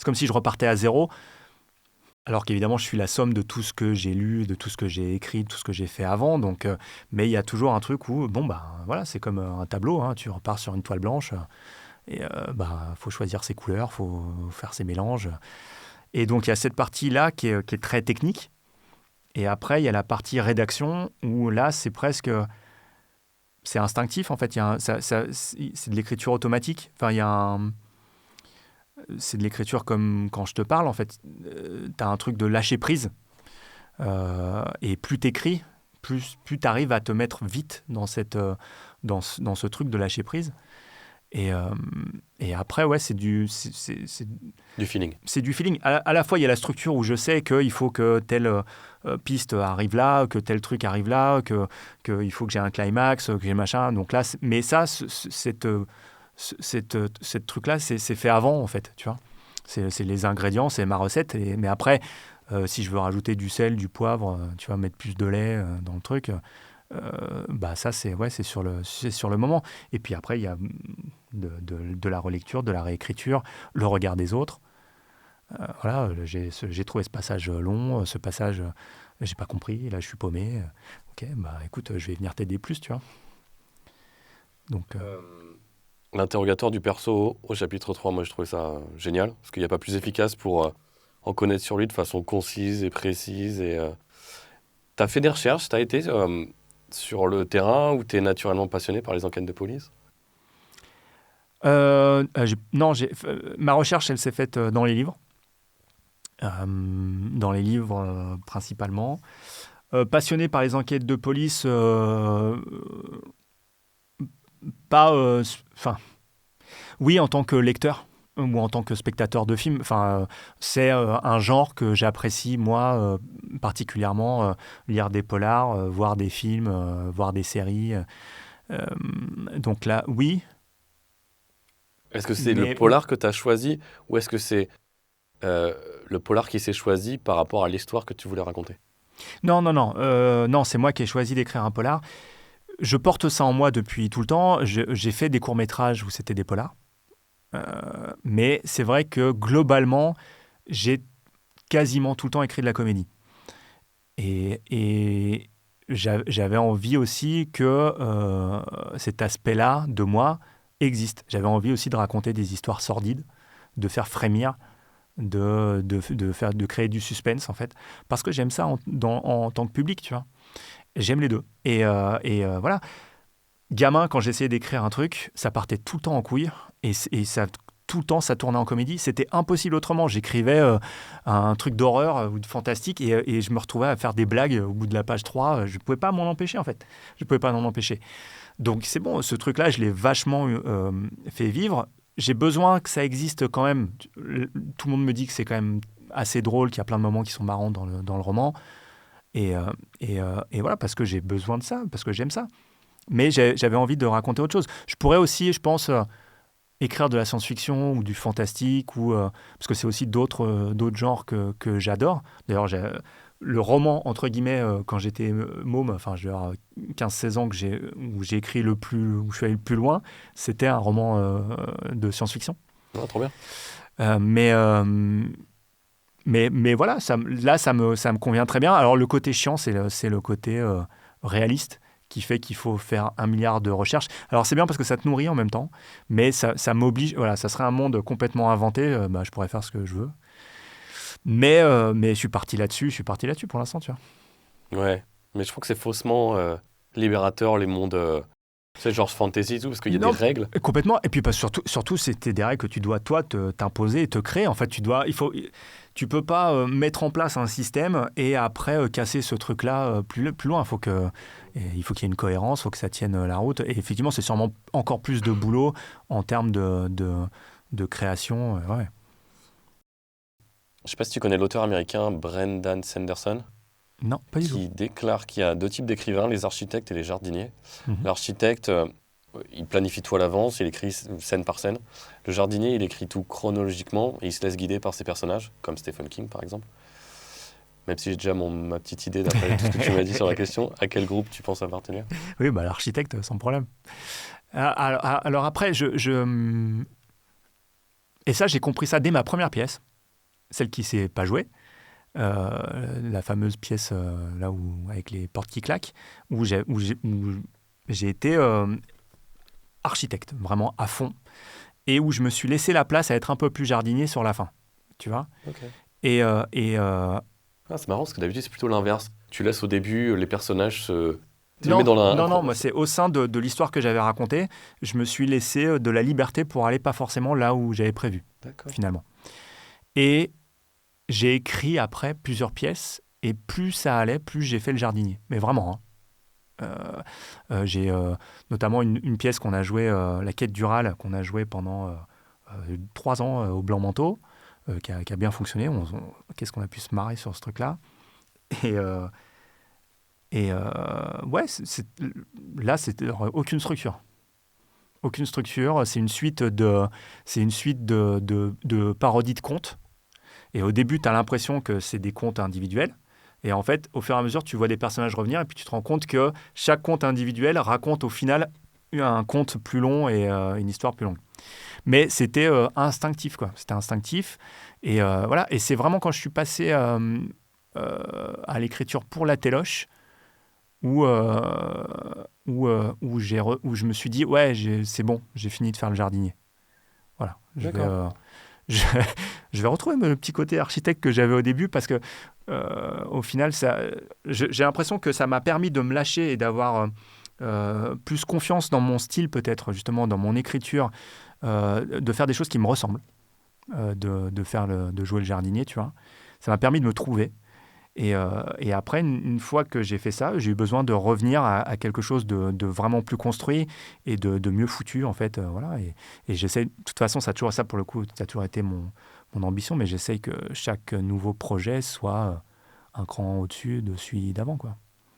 comme si je repartais à zéro. Alors qu'évidemment, je suis la somme de tout ce que j'ai lu, de tout ce que j'ai écrit, de tout ce que j'ai fait avant. Donc, mais il y a toujours un truc où, voilà, c'est comme un tableau. Hein, tu repars sur une toile blanche et faut choisir ses couleurs, faut faire ses mélanges. Et donc, il y a cette partie-là qui est très technique. Et après, il y a la partie rédaction où là, c'est instinctif en fait. C'est de l'écriture automatique. Enfin, c'est de l'écriture comme quand je te parle en fait. Tu as un truc de lâcher prise. Et plus t'écris, plus tu arrives à te mettre vite dans ce truc de lâcher prise. Et après, ouais, c'est du feeling. C'est du feeling. À la fois, il y a la structure où je sais qu'il faut que telle piste arrive là, que tel truc arrive là, qu'il faut que j'ai un climax, que j'ai machin. Donc là, mais ça, cette truc-là, c'est fait avant, en fait, tu vois. C'est les ingrédients, c'est ma recette. Mais après, si je veux rajouter du sel, du poivre, tu vas mettre plus de lait dans le truc, ça, c'est sur le moment. Et puis après, il y a de la relecture, de la réécriture, le regard des autres. Voilà, j'ai trouvé ce passage long, ce passage, j'ai pas compris, là je suis paumé. Ok, écoute, je vais venir t'aider plus, tu vois. Donc, L'interrogatoire du perso au chapitre 3, moi je trouvais ça génial, parce qu'il n'y a pas plus efficace pour en connaître sur lui de façon concise et précise. Et tu as fait des recherches, tu as été sur le terrain où tu es naturellement passionné par les enquêtes de police? Non, ma recherche, elle s'est faite dans les livres. Principalement. Passionné par les enquêtes de police, pas... oui, en tant que lecteur ou en tant que spectateur de films. C'est un genre que j'apprécie, moi, particulièrement. Lire des polars, voir des films, voir des séries. Donc là, oui. Est-ce que c'est le polar que tu as choisi ou est-ce que c'est le polar qui s'est choisi par rapport à l'histoire que tu voulais raconter? Non, c'est moi qui ai choisi d'écrire un polar. Je porte ça en moi depuis tout le temps. J'ai fait des courts-métrages où c'était des polars. Mais c'est vrai que globalement, j'ai quasiment tout le temps écrit de la comédie. Et j'avais envie aussi que cet aspect-là de moi existe. J'avais envie aussi de raconter des histoires sordides, de faire frémir, de créer du suspense en fait, parce que j'aime ça en tant que public, tu vois. J'aime les deux. Et voilà. Gamin, quand j'essayais d'écrire un truc, ça partait tout le temps en couille et ça, tout le temps, ça tournait en comédie. C'était impossible autrement. J'écrivais un truc d'horreur ou de fantastique et je me retrouvais à faire des blagues au bout de la page 3. Je ne pouvais pas m'en empêcher, en fait. Je ne pouvais pas m'en empêcher. Donc, c'est bon, ce truc-là, je l'ai vachement fait vivre. J'ai besoin que ça existe quand même. Tout le monde me dit que c'est quand même assez drôle, qu'il y a plein de moments qui sont marrants dans le roman. Et voilà, parce que j'ai besoin de ça, parce que j'aime ça. Mais j'avais envie de raconter autre chose. Je pourrais aussi, je pense, écrire de la science-fiction ou du fantastique, parce que c'est aussi d'autres genres que j'adore. D'ailleurs, le roman, entre guillemets, quand j'étais môme, enfin, je vais avoir 15-16 ans où j'ai écrit où je suis allé le plus loin, c'était un roman de science-fiction. Ah, trop bien. Mais voilà, ça me convient très bien. Alors, le côté chiant, c'est le côté réaliste qui fait qu'il faut faire 1 milliard de recherches. Alors, c'est bien parce que ça te nourrit en même temps, mais ça m'oblige... Voilà, ça serait un monde complètement inventé. Je pourrais faire ce que je veux. Mais je suis parti là-dessus pour l'instant, tu vois. Ouais, mais je trouve que c'est faussement libérateur, les mondes... c'est genre fantasy et tout, parce qu'il y a des règles. Complètement. Et puis surtout, c'était des règles que tu dois, toi, t'imposer et te créer. En fait, tu peux pas mettre en place un système et après casser ce truc-là plus loin. Il faut qu'il y ait une cohérence, il faut que ça tienne la route. Et effectivement, c'est sûrement encore plus de boulot en termes de création. Ouais. Je sais pas si tu connais l'auteur américain Brendan Sanderson. Non, pas du tout. Qui déclare qu'il y a 2 types d'écrivains, les architectes et les jardiniers. Mm-hmm. L'architecte, il planifie tout à l'avance, il écrit scène par scène. Le jardinier, il écrit tout chronologiquement et il se laisse guider par ses personnages, comme Stephen King par exemple. Même si j'ai déjà ma petite idée d'après tout ce que tu m'as dit sur la question, à quel groupe tu penses appartenir? Oui, l'architecte, sans problème. Alors après, et ça, j'ai compris ça dès ma première pièce. celle qui s'est pas jouée, la fameuse pièce là où avec les portes qui claquent, où j'ai été architecte vraiment à fond et où je me suis laissé la place à être un peu plus jardinier sur la fin, tu vois. Ok. Et Ah, c'est marrant parce que d'habitude, c'est plutôt l'inverse. Tu laisses au début les personnages se. Tu les non, mets dans la. non, moi c'est au sein de l'histoire que j'avais racontée, je me suis laissé de la liberté pour aller pas forcément là où j'avais prévu, D'accord. finalement. Et j'ai écrit après plusieurs pièces, et plus ça allait, plus j'ai fait le jardinier. Mais vraiment, hein. J'ai notamment une pièce qu'on a jouée, La Quête du Râle, qu'on a jouée pendant 3 ans au Blanc-Manteau, qui a bien fonctionné. Qu'est-ce qu'on a pu se marrer sur ce truc-là. Et, euh, ouais, là, c'était aucune structure. Aucune structure. C'est une suite de parodies de contes. Et au début, tu as l'impression que c'est des contes individuels. Et en fait, au fur et à mesure, tu vois des personnages revenir et puis tu te rends compte que chaque conte individuel raconte au final un conte plus long et une histoire plus longue. Mais c'était instinctif, quoi. C'était instinctif. Et voilà. Et c'est vraiment quand je suis passé à l'écriture pour la téloche où je me suis dit, ouais, c'est bon, j'ai fini de faire le jardinier. Voilà. D'accord. Je, je vais retrouver le petit côté architecte que j'avais au début parce que, au final, j'ai l'impression que ça m'a permis de me lâcher et d'avoir plus confiance dans mon style, peut-être, justement, dans mon écriture, de faire des choses qui me ressemblent, de jouer le jardinier, tu vois. Ça m'a permis de me trouver. Et après, une fois que j'ai fait ça, j'ai eu besoin de revenir à quelque chose de vraiment plus construit et de mieux foutu, en fait. Voilà. Et j'essaie, de toute façon, ça pour le coup, ça a toujours été mon ambition, mais j'essaie que chaque nouveau projet soit un cran au-dessus de celui d'avant, quoi.